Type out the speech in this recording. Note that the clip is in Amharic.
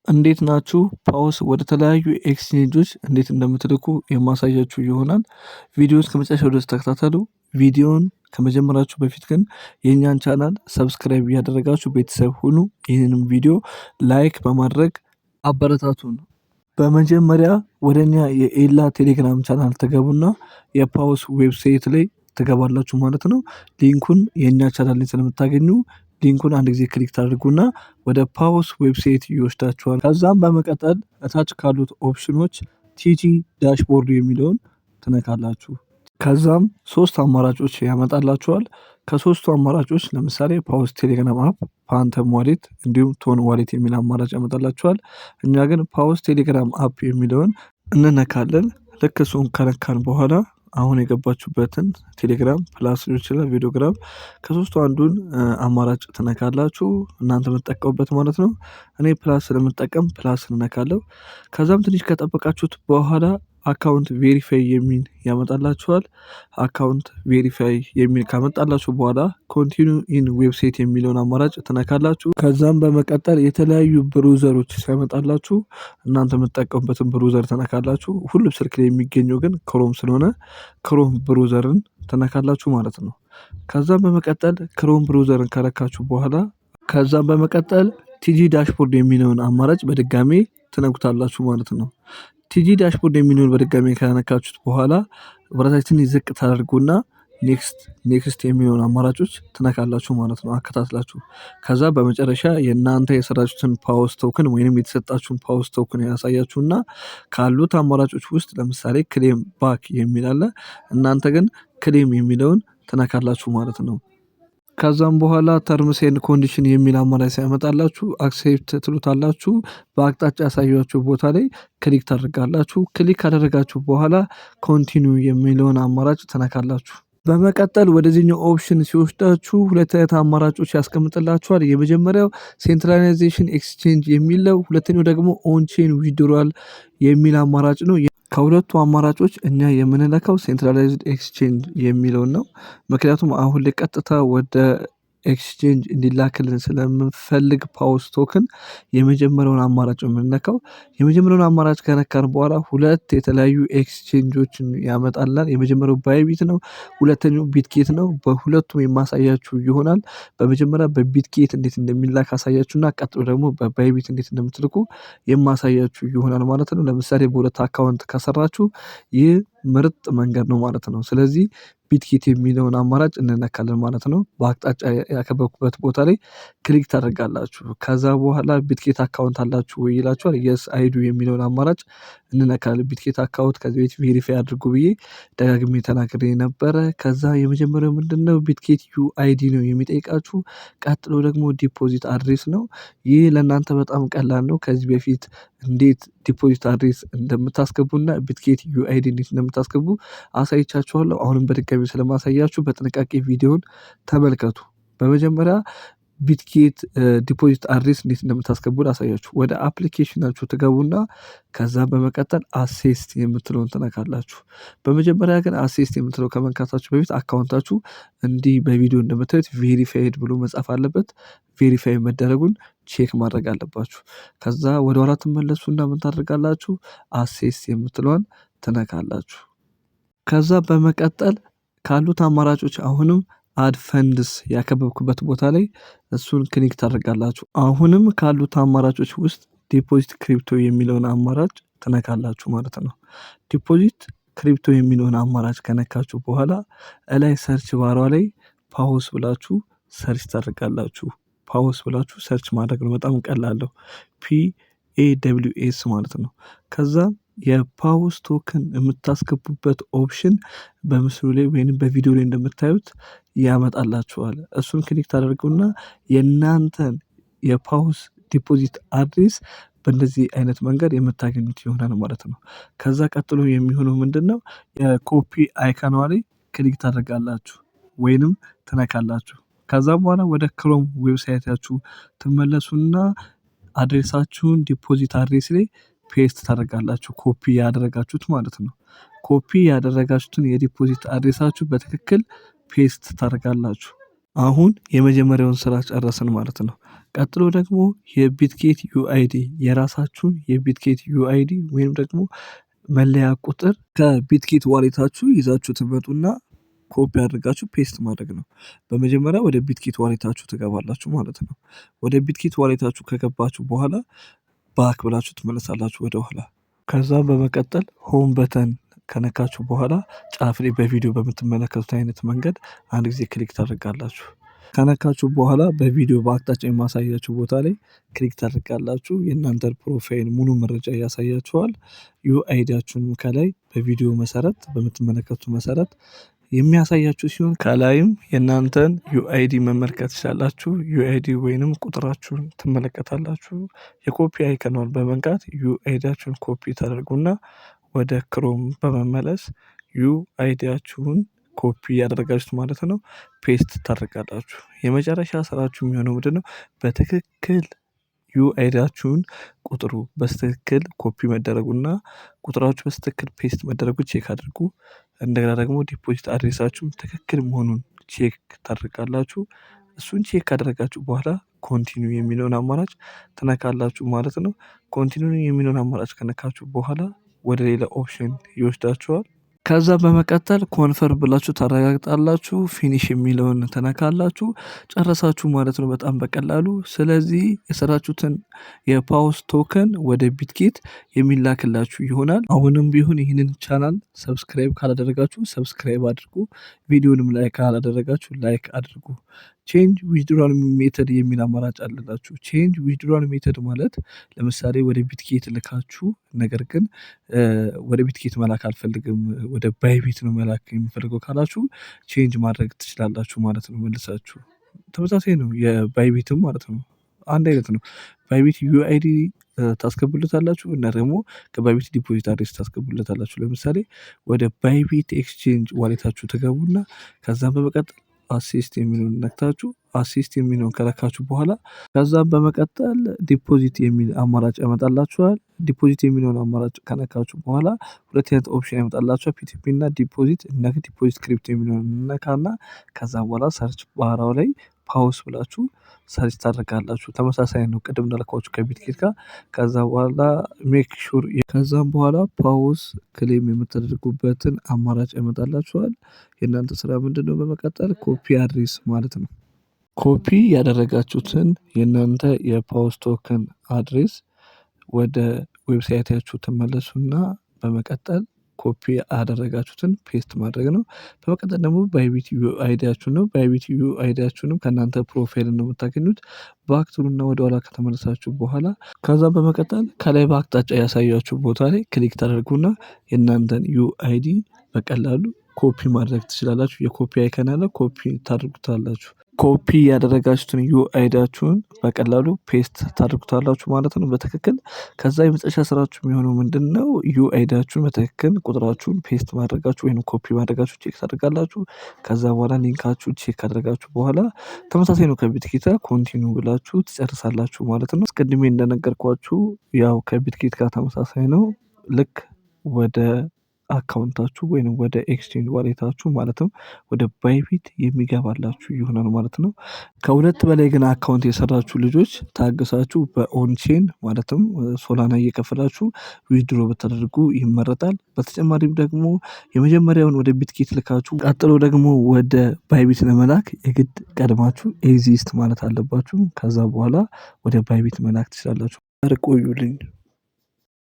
እንዴት ናችሁ? ፓውስ ወደ ተለያዩ ኤክስቼንጆች እንዴት እንደምትልኩ የማሳያችሁ ይሆናል። ቪዲዮን እስከመጨረሻው ድረስ ተከታተሉ። ቪዲዮን ከመጀመራችሁ በፊት ግን የእኛን ቻናል ሰብስክራይብ እያደረጋችሁ ቤተሰብ ሁኑ። ይህንንም ቪዲዮ ላይክ በማድረግ አበረታቱን። በመጀመሪያ ወደ እኛ የኤላ ቴሌግራም ቻናል ተገቡና የፓውስ ዌብሳይት ላይ ትገባላችሁ ማለት ነው። ሊንኩን የእኛ ቻናል ላይ ስለምታገኙ ሊንኩን አንድ ጊዜ ክሊክ ታደርጉና ወደ ፓውስ ዌብሳይት ይወስዳችኋል። ከዛም በመቀጠል እታች ካሉት ኦፕሽኖች ቲጂ ዳሽቦርድ የሚለውን ትነካላችሁ። ከዛም ሶስት አማራጮች ያመጣላችኋል። ከሶስቱ አማራጮች ለምሳሌ ፓውስ ቴሌግራም አፕ፣ ፓንተም ዋሌት እንዲሁም ቶን ዋሌት የሚል አማራጭ ያመጣላችኋል። እኛ ግን ፓውስ ቴሌግራም አፕ የሚለውን እንነካለን። ልክ እሱን ከነካን በኋላ አሁን የገባችሁበትን ቴሌግራም ፕላስ ሊሆን ይችላል ቪዲዮግራም ከሶስቱ አንዱን አማራጭ ትነካላችሁ። እናንተ የምትጠቀሙበት ማለት ነው። እኔ ፕላስ ስለምጠቀም ፕላስ እንነካለሁ። ከዛም ትንሽ ከጠበቃችሁት በኋላ አካውንት ቬሪፋይ የሚል ያመጣላችኋል። አካውንት ቬሪፋይ የሚል ካመጣላችሁ በኋላ ኮንቲኒው ኢን ዌብሳይት የሚለውን አማራጭ ትነካላችሁ። ከዛም በመቀጠል የተለያዩ ብሩዘሮች ሲያመጣላችሁ እናንተ የምትጠቀሙበትን ብሩዘር ትነካላችሁ። ሁሉም ስልክ ላይ የሚገኘው ግን ክሮም ስለሆነ ክሮም ብሩዘርን ትነካላችሁ ማለት ነው። ከዛም በመቀጠል ክሮም ብሩዘርን ከነካችሁ በኋላ ከዛም በመቀጠል ቲጂ ዳሽቦርድ የሚለውን አማራጭ በድጋሜ ትነኩታላችሁ ማለት ነው። ቲጂ ዳሽቦርድ የሚለውን በድጋሚ ከነካችሁት በኋላ ወደታችን ዝቅ ታደርጉና ኔክስት የሚለውን አማራጮች ትነካላችሁ ማለት ነው አከታትላችሁ። ከዛ በመጨረሻ የእናንተ የሰራችሁትን ፓውስ ቶክን ወይንም የተሰጣችሁን ፓውስ ቶክን ያሳያችሁና ካሉት አማራጮች ውስጥ ለምሳሌ ክሌም ባክ የሚል አለ። እናንተ ግን ክሌም የሚለውን ትነካላችሁ ማለት ነው። ከዛም በኋላ ተርምስ ኤንድ ኮንዲሽን የሚል አማራጭ ሲያመጣላችሁ አክሴፕት ትሉታላችሁ። በአቅጣጫ ያሳያችሁ ቦታ ላይ ክሊክ ታደርጋላችሁ። ክሊክ ካደረጋችሁ በኋላ ኮንቲኒው የሚለውን አማራጭ ትነካላችሁ። በመቀጠል ወደዚህኛው ኦፕሽን ሲወስዳችሁ ሁለት አይነት አማራጮች ያስቀምጥላችኋል። የመጀመሪያው ሴንትራላይዜሽን ኤክስቼንጅ የሚለው፣ ሁለተኛው ደግሞ ኦንቼን ዊድሮዋል የሚል አማራጭ ነው። ከሁለቱ አማራጮች እኛ የምንለካው ሴንትራላይዝድ ኤክስቼንጅ የሚለውን ነው። ምክንያቱም አሁን ላይ ቀጥታ ወደ ኤክስቼንጅ እንዲላክልን ስለምንፈልግ ፓውስ ቶክን የመጀመሪያውን አማራጭ የምንነካው። የመጀመሪያውን አማራጭ ከነካን በኋላ ሁለት የተለያዩ ኤክስቼንጆችን ያመጣላል። የመጀመሪያው ባይቢት ነው፣ ሁለተኛው ቢትጌት ነው። በሁለቱም የማሳያችሁ ይሆናል። በመጀመሪያ በቢትጌት እንዴት እንደሚላክ አሳያችሁና ቀጥሎ ደግሞ በባይቢት እንዴት እንደምትልኩ የማሳያችሁ ይሆናል ማለት ነው። ለምሳሌ በሁለት አካውንት ከሰራችሁ ይህ ምርጥ መንገድ ነው ማለት ነው። ስለዚህ ቢትጌት የሚለውን አማራጭ እንነካለን ማለት ነው። በአቅጣጫ ያከበብኩበት ቦታ ላይ ክሊክ ታደርጋላችሁ። ከዛ በኋላ ቢትጌት አካውንት አላችሁ ወይ ይላችኋል። የስ አይዱ የሚለውን አማራጭ እንነካለን። ቢትጌት አካውንት ከዚህ ቤት ቬሪፋይ አድርጉ ብዬ ደጋግሜ ተናግሬ ነበረ። ከዛ የመጀመሪያው ምንድነው ቢትጌት ዩአይዲ ነው የሚጠይቃችሁ። ቀጥሎ ደግሞ ዲፖዚት አድሬስ ነው። ይህ ለእናንተ በጣም ቀላል ነው። ከዚህ በፊት እንዴት ዲፖዚት አድሬስ እንደምታስገቡና ቢትጌት ዩአይዲ እንዴት እንደምታስገቡ አሳይቻችኋለሁ። አሁንም በድጋሚ ስለማሳያችሁ በጥንቃቄ ቪዲዮን ተመልከቱ። በመጀመሪያ ቢትጌት ዲፖዚት አድሬስ እንዴት እንደምታስገቡ ላሳያችሁ። ወደ አፕሊኬሽናችሁ ትገቡና ከዛ በመቀጠል አሴስት የምትለውን ትነካላችሁ። በመጀመሪያ ግን አሴስት የምትለው ከመንካታችሁ በፊት አካውንታችሁ እንዲህ በቪዲዮ እንደምታዩት ቬሪፋይድ ብሎ መጻፍ አለበት። ቬሪፋይ መደረጉን ቼክ ማድረግ አለባችሁ። ከዛ ወደ ኋላ ትመለሱና ምን ታደርጋላችሁ? አሴስት የምትለውን ትነካላችሁ። ከዛ በመቀጠል ካሉት አማራጮች አሁንም አድ ፈንድስ ያከበብኩበት ቦታ ላይ እሱን ክሊክ ታደርጋላችሁ። አሁንም ካሉት አማራጮች ውስጥ ዲፖዚት ክሪፕቶ የሚለውን አማራጭ ትነካላችሁ ማለት ነው። ዲፖዚት ክሪፕቶ የሚለውን አማራጭ ከነካችሁ በኋላ እላይ ሰርች ባሯ ላይ ፓውስ ብላችሁ ሰርች ታደርጋላችሁ። ፓውስ ብላችሁ ሰርች ማድረግ ነው። በጣም ቀላለሁ። PAWS ማለት ነው። ከዛ የፓውስ ቶክን የምታስገቡበት ኦፕሽን በምስሉ ላይ ወይም በቪዲዮ ላይ እንደምታዩት ያመጣላችኋል። እሱን ክሊክ ታደርጉና የእናንተን የፓውስ ዲፖዚት አድሬስ በእንደዚህ አይነት መንገድ የምታገኙት ይሆናል ማለት ነው። ከዛ ቀጥሎ የሚሆነው ምንድነው? የኮፒ አይካኗ ላይ ክሊክ ታደርጋላችሁ ወይንም ትነካላችሁ። ከዛ በኋላ ወደ ክሮም ዌብሳይታችሁ ትመለሱና አድሬሳችሁን ዲፖዚት አድሬስ ላይ ፔስት ታደርጋላችሁ። ኮፒ ያደረጋችሁት ማለት ነው። ኮፒ ያደረጋችሁትን የዲፖዚት አድሬሳችሁ በትክክል ፔስት ታደርጋላችሁ። አሁን የመጀመሪያውን ስራ ጨረስን ማለት ነው። ቀጥሎ ደግሞ የቢትጌት ዩአይዲ የራሳችሁን የቢትጌት ዩአይዲ ወይም ደግሞ መለያ ቁጥር ከቢትጌት ዋሌታችሁ ይዛችሁ ትመጡና ኮፒ አድርጋችሁ ፔስት ማድረግ ነው። በመጀመሪያ ወደ ቢትጌት ዋሌታችሁ ትገባላችሁ ማለት ነው። ወደ ቢትጌት ዋሌታችሁ ከገባችሁ በኋላ ባክ ብላችሁ ትመለሳላችሁ ወደኋላ። ከዛ በመቀጠል ሆም በተን ከነካችሁ በኋላ ጫፍ ላይ በቪዲዮ በምትመለከቱት አይነት መንገድ አንድ ጊዜ ክሊክ ታደርጋላችሁ። ከነካችሁ በኋላ በቪዲዮ በአቅጣጫ የማሳያችሁ ቦታ ላይ ክሊክ ታደርጋላችሁ። የእናንተን ፕሮፋይል ሙሉ መረጃ ያሳያችኋል። ዩአይዲያችሁንም ከላይ በቪዲዮ መሰረት በምትመለከቱት መሰረት የሚያሳያችሁ ሲሆን ከላይም የእናንተን ዩአይዲ መመልከት ትችላላችሁ። ዩአይዲ ወይንም ቁጥራችሁን ትመለከታላችሁ። የኮፒ አይከኗን በመንካት ዩአይዲያችሁን ኮፒ ታደርጉና ወደ ክሮም በመመለስ ዩአይዲያችሁን ኮፒ ያደረጋችሁት ማለት ነው ፔስት ታደርጋላችሁ። የመጨረሻ ስራችሁ የሚሆነው ምንድነው? በትክክል ዩአይዲያችሁን ቁጥሩ በስትክክል ኮፒ መደረጉና ቁጥራችሁ በስትክክል ፔስት መደረጉ ቼክ አድርጉ። እንደገና ደግሞ ዲፖዚት አድሬሳችሁም ትክክል መሆኑን ቼክ ታደርጋላችሁ። እሱን ቼክ ካደረጋችሁ በኋላ ኮንቲኒው የሚለውን አማራጭ ትነካላችሁ ማለት ነው። ኮንቲኒው የሚለውን አማራጭ ከነካችሁ በኋላ ወደ ሌላ ኦፕሽን ይወስዳችኋል። ከዛ በመቀጠል ኮንፈርም ብላችሁ ታረጋግጣላችሁ። ፊኒሽ የሚለውን ትነካላችሁ። ጨረሳችሁ ማለት ነው በጣም በቀላሉ። ስለዚህ የሰራችሁትን የፓውስ ቶከን ወደ ቢትጌት የሚላክላችሁ ይሆናል። አሁንም ቢሆን ይህንን ቻናል ሰብስክራይብ ካላደረጋችሁ ሰብስክራይብ አድርጉ። ቪዲዮንም ላይክ ካላደረጋችሁ ላይክ አድርጉ። ቼንጅ ዊዝድሮዋል ሜተድ የሚል አማራጭ አለላችሁ። ቼንጅ ዊዝድሮዋል ሜተድ ማለት ለምሳሌ ወደ ቢትጌት ልካችሁ ነገር ግን ወደ ቢትጌት መላክ አልፈልግም ወደ ባይቢት ነው መላክ የሚፈልገው ካላችሁ ቼንጅ ማድረግ ትችላላችሁ ማለት ነው። መልሳችሁ ተመሳሳይ ነው የባይቢትም ማለት ነው። አንድ አይነት ነው። ባይቢት ዩአይዲ ታስገቡለታላችሁ እና ደግሞ ከባይቢት ዲፖዚት አድሬስ ታስገቡለታላችሁ። ለምሳሌ ወደ ባይቢት ኤክስቼንጅ ዋሌታችሁ ትገቡና ከዛም በመቀጠል አሲስት የሚለውን ነክታችሁ አሲስት የሚለውን ከነካችሁ በኋላ ከዛም በመቀጠል ዲፖዚት የሚል አማራጭ ያመጣላችኋል። ዲፖዚት የሚለውን አማራጭ ከነካችሁ በኋላ ሁለት አይነት ኦፕሽን ያመጣላችኋል። ፒቲፒ እና ዲፖዚት እና ዲፖዚት ክሪፕቶ የሚለውን ነካና ከዛ በኋላ ሰርች ባራው ላይ ፓውስ ብላችሁ ሰርች ታደርጋላችሁ። ተመሳሳይ ነው ቅድም እንዳልኳችሁ ከቢትጌት ጋር። ከዛ በኋላ ሜክ ሹር ከዛም በኋላ ፓውስ ክሌም የምታደርጉበትን አማራጭ ያመጣላችኋል። የእናንተ ስራ ምንድነው? በመቀጠል ኮፒ አድሬስ ማለት ነው። ኮፒ ያደረጋችሁትን የእናንተ የፓውስ ቶከን አድሬስ ወደ ዌብሳይታችሁ ትመለሱና በመቀጠል ኮፒ ያደረጋችሁትን ፔስት ማድረግ ነው። በመቀጠል ደግሞ ባይቢት ዩአይዲያችሁን ነው። ባይቢት ዩአይዲያችሁንም ከእናንተ ፕሮፋይል ነው የምታገኙት። ባክ ትሉና ወደኋላ ከተመለሳችሁ በኋላ ከዛ በመቀጠል ከላይ በአቅጣጫ ያሳያችሁ ቦታ ላይ ክሊክ ታደርጉና የእናንተን ዩአይዲ በቀላሉ ኮፒ ማድረግ ትችላላችሁ። የኮፒ አይከን አለ፣ ኮፒ ታደርጉታላችሁ። ኮፒ ያደረጋችሁትን ዩአይዲያችሁን በቀላሉ ፔስት ታደርጉታላችሁ ማለት ነው በትክክል። ከዛ የመጨረሻ ስራችሁ የሚሆነው ምንድነው? ዩአይዲያችሁን በትክክል ቁጥራችሁን ፔስት ማድረጋችሁ ወይም ኮፒ ማድረጋችሁ ቼክ ታደርጋላችሁ። ከዛ በኋላ ሊንካችሁ ቼክ ካደረጋችሁ በኋላ ተመሳሳይ ነው ከቢትጌት ጋር ኮንቲኒው ብላችሁ ትጨርሳላችሁ ማለት ነው። አስቀድሜ እንደነገርኳችሁ ያው ከቢትጌት ጋር ተመሳሳይ ነው። ልክ ወደ አካውንታችሁ ወይም ወደ ኤክስቼንጅ ዋሌታችሁ ማለትም ወደ ባይቢት የሚገባላችሁ ይሆናል ማለት ነው። ከሁለት በላይ ግን አካውንት የሰራችሁ ልጆች ታግሳችሁ በኦንቼን ማለትም ሶላና እየከፈላችሁ ዊዝድሮ ብታደርጉ ይመረጣል። በተጨማሪም ደግሞ የመጀመሪያውን ወደ ቢትጌት ልካችሁ ቀጥሎ ደግሞ ወደ ባይቢት ለመላክ የግድ ቀድማችሁ ኤግዚስት ማለት አለባችሁ። ከዛ በኋላ ወደ ባይቢት መላክ ትችላላችሁ። ቆዩልኝ።